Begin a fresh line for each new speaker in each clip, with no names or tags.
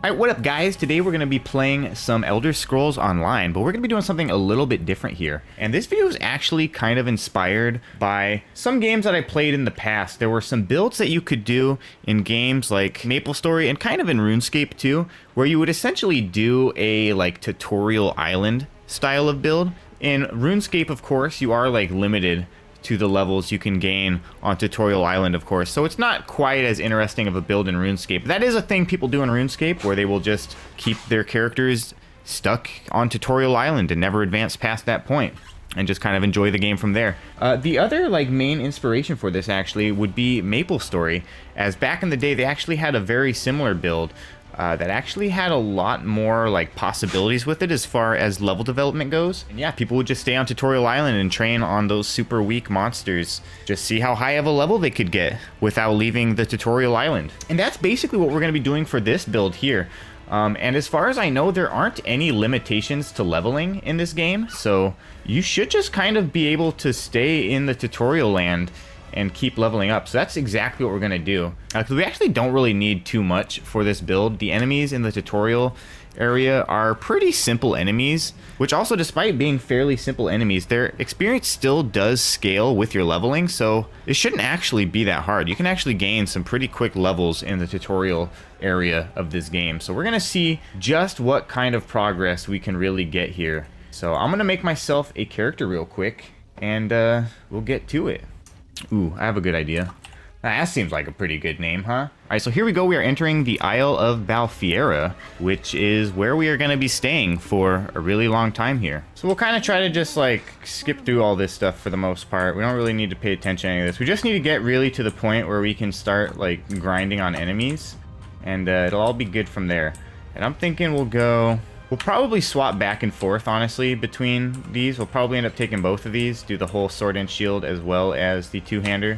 Alright, what up guys? Today we're going to be playing some Elder Scrolls Online, but we're going to be doing something a little bit different here. And this video is actually kind of inspired by some games that I played in the past. There were some builds that you could do in games like MapleStory and kind of in RuneScape too, where you would essentially do a like tutorial island style of build. In RuneScape, of course, you are like limited to the levels you can gain on Tutorial Island, of course. So it's not quite as interesting of a build in RuneScape. That is a thing people do in RuneScape, where they will just keep their characters stuck on Tutorial Island and never advance past that point and just kind of enjoy the game from there. The other like main inspiration for this actually would be MapleStory, as back in the day they actually had a very similar build that actually had a lot more like possibilities with it as far as level development goes. And yeah, people would just stay on Tutorial Island and train on those super weak monsters, just see how high of a level they could get without leaving the Tutorial Island. And that's basically what we're going to be doing for this build here. And as far as I know, there aren't any limitations to leveling in this game, so you should just kind of be able to stay in the tutorial land and keep leveling up. So that's exactly what we're gonna do. Because we actually don't really need too much for this build. The enemies in the tutorial area are pretty simple enemies, which also, despite being fairly simple enemies, their experience still does scale with your leveling, so it shouldn't actually be that hard. You can actually gain some pretty quick levels in the tutorial area of this game. So we're gonna see just what kind of progress we can really get here. So I'm gonna make myself a character real quick, and we'll get to it. Ooh, I have a good idea. That seems like a pretty good name, huh? Alright, so here we go. We are entering the Isle of Balfiera, which is where we are going to be staying for a really long time here. So we'll kind of try to just like skip through all this stuff for the most part. We don't really need to pay attention to any of this. We just need to get really to the point where we can start like grinding on enemies, and it'll all be good from there. And I'm thinking we'll probably swap back and forth, honestly, between these. We'll probably end up taking both of these, do the whole sword and shield as well as the two-hander.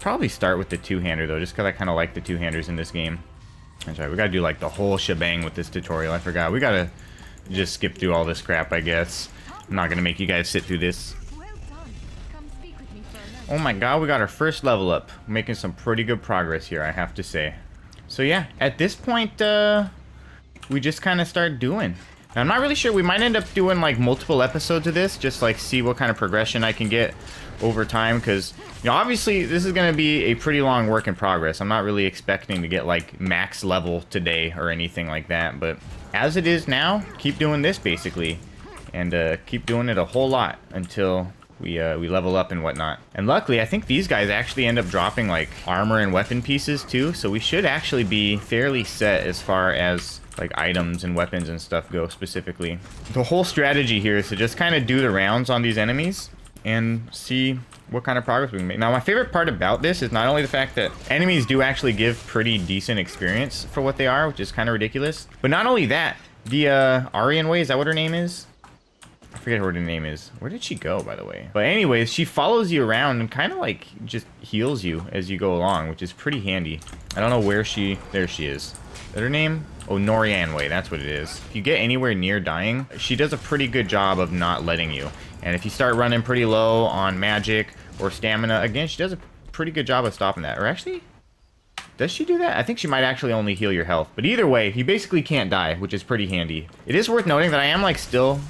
Probably start with the two-hander, though, just because I kind of like the two-handers in this game. That's right, we gotta do, like, the whole shebang with this tutorial. I forgot. We gotta just skip through all this crap, I guess. I'm not gonna make you guys sit through this. Oh my god, we got our first level up. We're making some pretty good progress here, I have to say. So yeah, at this point, we just kind of start doing. Now, I'm not really sure. We might end up doing like multiple episodes of this, just like see what kind of progression I can get over time, because you know, obviously this is going to be a pretty long work in progress. I'm not really expecting to get like max level today or anything like that, but as it is now, keep doing this basically, and keep doing it a whole lot until we level up and whatnot. And luckily, I think these guys actually end up dropping like armor and weapon pieces too, so we should actually be fairly set as far as like items and weapons and stuff go specifically. The whole strategy here is to just kind of do the rounds on these enemies and see what kind of progress we can make. Now, my favorite part about this is not only the fact that enemies do actually give pretty decent experience for what they are, which is kind of ridiculous, but not only that, the Aryan Way, is that what her name is? I forget what her name is. Where did she go, by the way? But anyways, she follows you around and kind of like just heals you as you go along, which is pretty handy. I don't know where there she is. Is that her name? Oh, Norian Way, that's what it is. If you get anywhere near dying, she does a pretty good job of not letting you. And if you start running pretty low on magic or stamina, again, she does a pretty good job of stopping that. Or actually, does she do that? I think she might actually only heal your health. But either way, you basically can't die, which is pretty handy. It is worth noting that I am like still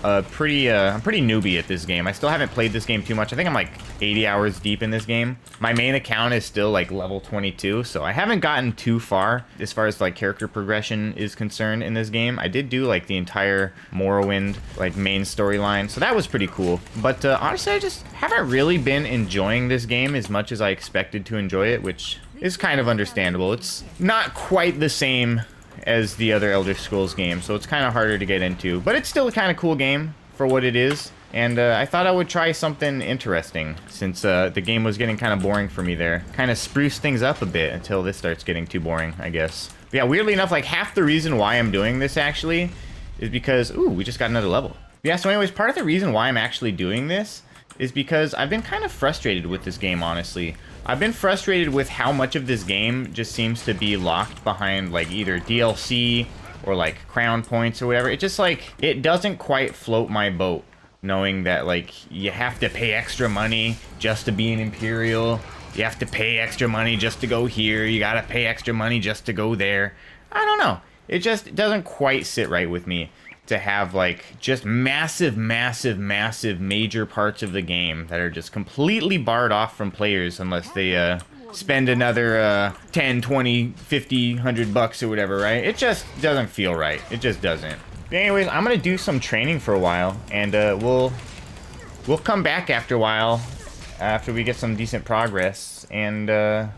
I'm pretty newbie at this game. I still haven't played this game too much. I think I'm like 80 hours deep in this game. My main account is still like level 22, so I haven't gotten too far as like character progression is concerned in this game. I did do like the entire Morrowind like main storyline, so that was pretty cool. But honestly, I just haven't really been enjoying this game as much as I expected to enjoy it, which is kind of understandable. It's not quite the same as the other Elder Scrolls games, so it's kind of harder to get into, but it's still a kind of cool game for what it is. And I thought I would try something interesting, since the game was getting kind of boring for me there. Kind of spruce things up a bit until this starts getting too boring, I guess. But yeah, weirdly enough, like half the reason why I'm doing this actually is because, ooh, we just got another level. Yeah, so anyways, part of the reason why I'm actually doing this is because I've been kind of frustrated with this game, honestly. I've been frustrated with how much of this game just seems to be locked behind like either DLC or like crown points or whatever. It just like, it doesn't quite float my boat, knowing that like you have to pay extra money just to be an Imperial. You have to pay extra money just to go here. You gotta pay extra money just to go there. I don't know. it just doesn't quite sit right with me to have like just massive major parts of the game that are just completely barred off from players unless they spend another 10, 20, 50, 100 bucks or whatever, right? It just doesn't feel right. It just doesn't. But anyways, I'm gonna do some training for a while, and we'll come back after a while after we get some decent progress, and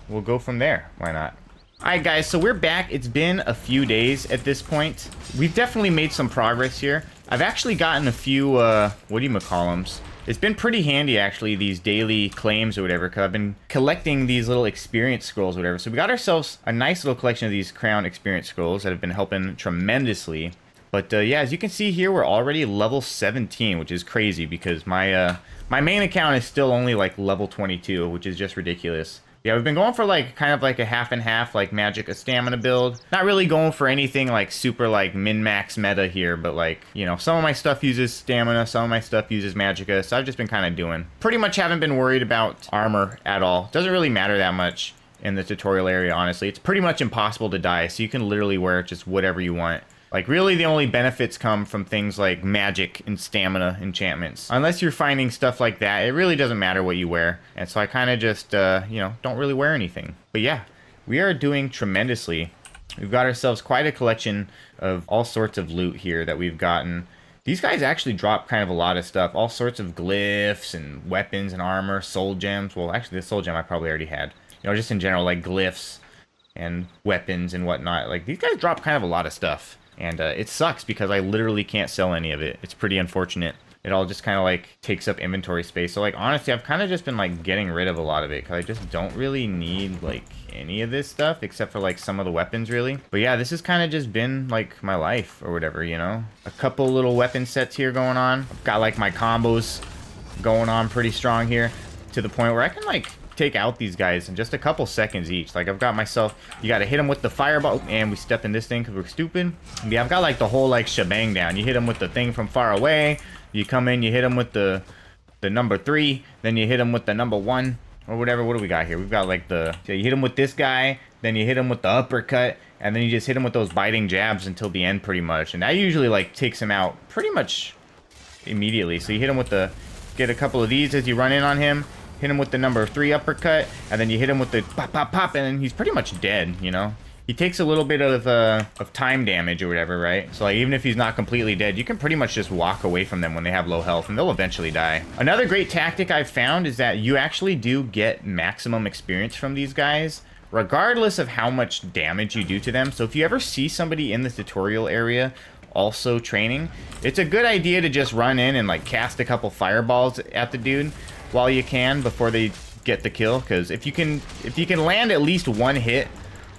we'll go from there. Why not? Alright guys, so we're back. It's been a few days at this point. We've definitely made some progress here. I've actually gotten a few, whatchamacallums. It's been pretty handy, actually, these daily claims or whatever, because I've been collecting these little experience scrolls or whatever. So we got ourselves a nice little collection of these crown experience scrolls that have been helping tremendously. But yeah, as you can see here, we're already level 17, which is crazy because my main account is still only like level 22, which is just ridiculous. Yeah, we've been going for like kind of like a half and half like magic a stamina build. Not really going for anything like super like min-max meta here, but like, you know, some of my stuff uses stamina, some of my stuff uses magicka, so I've just been kind of doing. Pretty much haven't been worried about armor at all. Doesn't really matter that much in the tutorial area, honestly. It's pretty much impossible to die, so you can literally wear just whatever you want. Like, really, the only benefits come from things like magic and stamina enchantments. Unless you're finding stuff like that, it really doesn't matter what you wear. And so I kind of just, you know, don't really wear anything. But yeah, we are doing tremendously. We've got ourselves quite a collection of all sorts of loot here that we've gotten. These guys actually drop kind of a lot of stuff. All sorts of glyphs and weapons and armor, soul gems. Well, actually, the soul gem I probably already had. You know, just in general, like glyphs and weapons and whatnot. Like, these guys drop kind of a lot of stuff. And it sucks because I literally can't sell any of it. It's pretty unfortunate. It all just kind of like takes up inventory space. So like honestly, I've kind of just been like getting rid of a lot of it because I just don't really need like any of this stuff except for like some of the weapons really. But yeah, this has kind of just been like my life or whatever, you know. A couple little weapon sets here going on. I've got like my combos going on pretty strong here to the point where I can like take out these guys in just a couple seconds each. Like I've got myself, you got to hit them with the fireball, and we step in this thing because we're stupid. Yeah, I've got like the whole like shebang down. You hit them with the thing from far away, you come in, you hit them with the number 3, then you hit them with the number 1 or whatever. What do we got here? We've got like the, so you hit them with this guy, then you hit them with the uppercut, and then you just hit them with those biting jabs until the end pretty much. And that usually like takes him out pretty much immediately. So you hit him with the, get a couple of these as you run in on him, hit him with the number 3 uppercut, and then you hit him with the pop, pop, pop, and then he's pretty much dead, you know? He takes a little bit of time damage or whatever, right? So like even if he's not completely dead, you can pretty much just walk away from them when they have low health, and they'll eventually die. Another great tactic I've found is that you actually do get maximum experience from these guys, regardless of how much damage you do to them. So if you ever see somebody in the tutorial area also training, it's a good idea to just run in and like cast a couple fireballs at the dude while you can before they get the kill, because if you can land at least one hit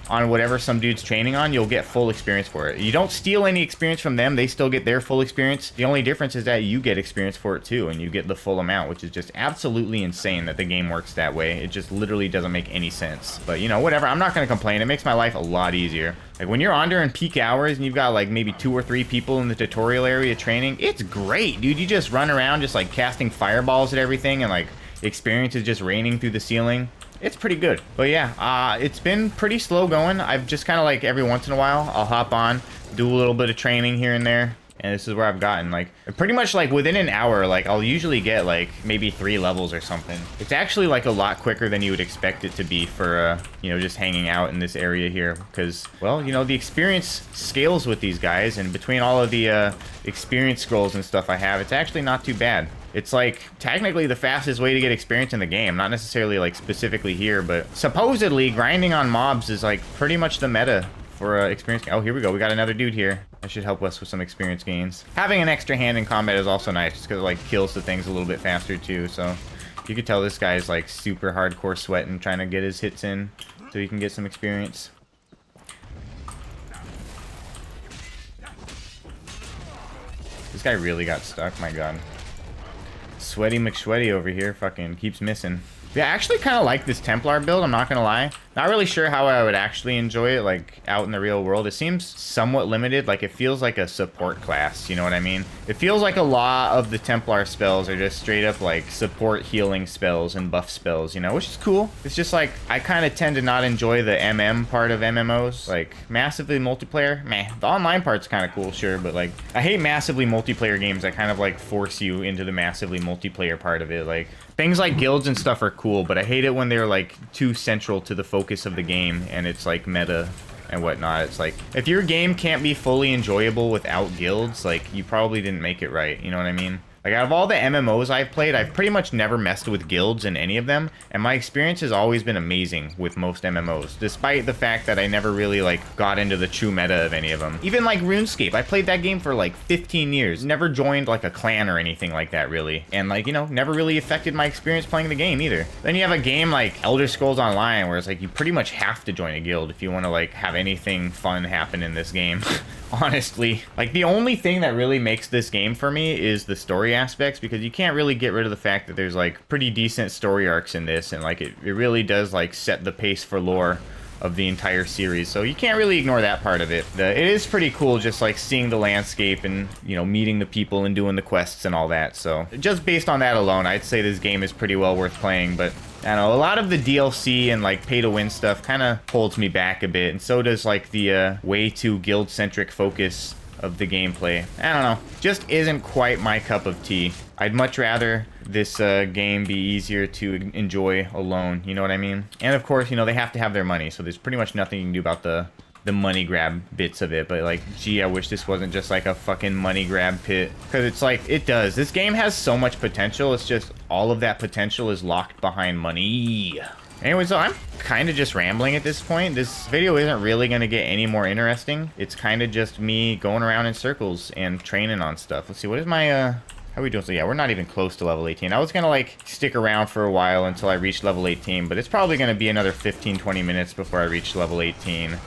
on whatever some dude's training on, you'll get full experience for it. You don't steal any experience from them, they still get their full experience. The only difference is that you get experience for it too, and you get the full amount, which is just absolutely insane that the game works that way. It just literally doesn't make any sense. But you know, whatever, I'm not gonna complain. It makes my life a lot easier. Like when you're on during peak hours and you've got like maybe 2 or 3 people in the tutorial area training, it's great, dude. You just run around just like casting fireballs at everything, and like experience is just raining through the ceiling. It's pretty good. But yeah, it's been pretty slow going. I've just kind of like every once in a while I'll hop on, do a little bit of training here and there, and this is where I've gotten like pretty much like within an hour, like I'll usually get like maybe 3 levels or something. It's actually like a lot quicker than you would expect it to be for you know, just hanging out in this area here, because well, you know, the experience scales with these guys, and between all of the experience scrolls and stuff I have, it's actually not too bad. It's like technically the fastest way to get experience in the game. Not necessarily like specifically here, but supposedly grinding on mobs is like pretty much the meta for experience. Oh, here we go. We got another dude here. That should help us with some experience gains. Having an extra hand in combat is also nice, just because it like kills the things a little bit faster too. So you could tell this guy's like super hardcore sweating, trying to get his hits in so he can get some experience. This guy really got stuck, my god. Sweaty McSweaty over here fucking keeps missing. Yeah, I actually kind of like this Templar build, I'm not gonna lie. Not really sure how I would actually enjoy it, like, out in the real world. It seems somewhat limited. Like, it feels like a support class, you know what I mean? It feels like a lot of the Templar spells are just straight up, like, support healing spells and buff spells, you know? Which is cool. It's just, like, I kind of tend to not enjoy the MM part of MMOs. Like, massively multiplayer, meh. The online part's kind of cool, sure, but, like, I hate massively multiplayer games that kind of, like, force you into the massively multiplayer part of it. Like, things like guilds and stuff are cool, but I hate it when they're, like, too central to the focus of the game and it's, like, meta and whatnot. It's like, if your game can't be fully enjoyable without guilds, like, you probably didn't make it right, you know what I mean? Like, out of all the MMOs I've played, I've pretty much never messed with guilds in any of them, and my experience has always been amazing with most MMOs, despite the fact that I never really, like, got into the true meta of any of them. Even, like, RuneScape, I played that game for, like, 15 years, never joined, like, a clan or anything like that, really, and, like, you know, never really affected my experience playing the game, either. Then you have a game like Elder Scrolls Online, where it's like, you pretty much have to join a guild if you want to, like, have anything fun happen in this game. Honestly, like, the only thing that really makes this game for me is the story aspects, because you can't really get rid of the fact that there's, like, pretty decent story arcs in this, and, like, it really does, like, set the pace for lore of the entire series, so you can't really ignore that part of it. It is pretty cool just, like, seeing the landscape and, you know, meeting the people and doing the quests and all that, so just based on that alone, I'd say this game is pretty well worth playing. But I don't know, a lot of the DLC and, like, pay-to-win stuff kind of holds me back a bit, and so does, like, the way too guild-centric focus of the gameplay. I don't know, just isn't quite my cup of tea. I'd much rather this game be easier to enjoy alone, you know what I mean? And of course, you know, they have to have their money, so there's pretty much nothing you can do about the money grab bits of it. But, like, gee, I wish this wasn't just like a fucking money grab pit, because it's like, it does. This game has so much potential, it's just all of that potential is locked behind money. Anyway, so I'm kind of just rambling at this point. This video isn't really going to get any more interesting. It's kind of just me going around in circles and training on stuff. Let's see, what is my, how are we doing? So yeah, we're not even close to level 18. I was going to, like, stick around for a while until I reach level 18, but it's probably going to be another 15-20 minutes before I reach level 18.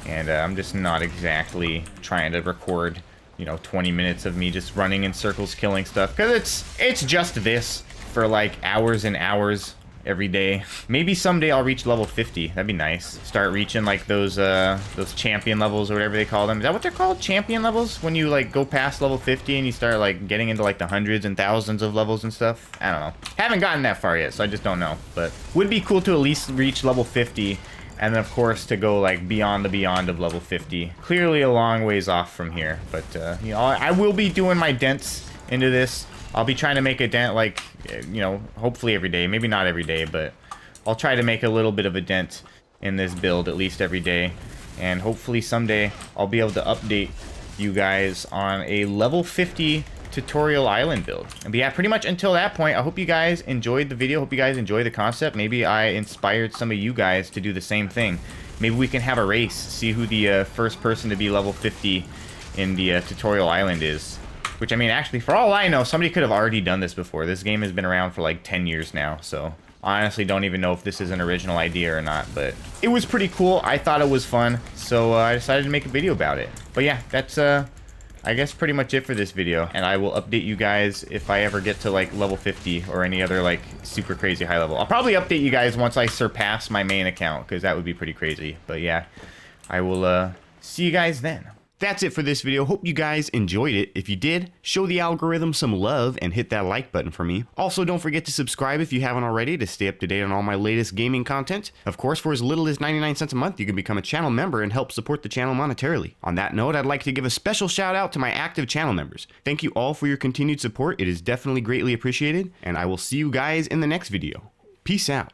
And I'm just not exactly trying to record, you know, 20 minutes of me just running in circles killing stuff, because it's just this for, like, hours and hours every day. Maybe someday I'll reach level 50. That'd be nice. Start reaching, like, those champion levels or whatever they call them. Is that what they're called? Champion levels? When you, like, go past level 50 and you start, like, getting into, like, the hundreds and thousands of levels and stuff? I don't know. Haven't gotten that far yet, so I just don't know. But would be cool to at least reach level 50. And then, of course, to go, like, beyond the beyond of level 50. Clearly a long ways off from here. But, you know, I will be doing my dents into this. I'll be trying to make a dent, like, you know, hopefully every day. Maybe not every day, but I'll try to make a little bit of a dent in this build at least every day. And hopefully someday I'll be able to update you guys on a level 50 tutorial island build. But yeah, pretty much until that point, I hope you guys enjoyed the video. Hope you guys enjoyed the concept. Maybe I inspired some of you guys to do the same thing. Maybe we can have a race, see who the first person to be level 50 in the tutorial island is. Which, I mean, actually, for all I know, somebody could have already done this before. This game has been around for like 10 years now, so I honestly don't even know if this is an original idea or not, but it was pretty cool. I thought it was fun, so I decided to make a video about it. But yeah, that's I guess pretty much it for this video, and I will update you guys if I ever get to, like, level 50 or any other, like, super crazy high level. I'll probably update you guys once I surpass my main account, because that would be pretty crazy. But yeah, I will see you guys then. That's it for this video. Hope you guys enjoyed it. If you did, show the algorithm some love and hit that like button for me. Also, don't forget to subscribe if you haven't already to stay up to date on all my latest gaming content. Of course, for as little as 99 cents a month, you can become a channel member and help support the channel monetarily. On that note, I'd like to give a special shout out to my active channel members. Thank you all for your continued support. It is definitely greatly appreciated, and I will see you guys in the next video. Peace out.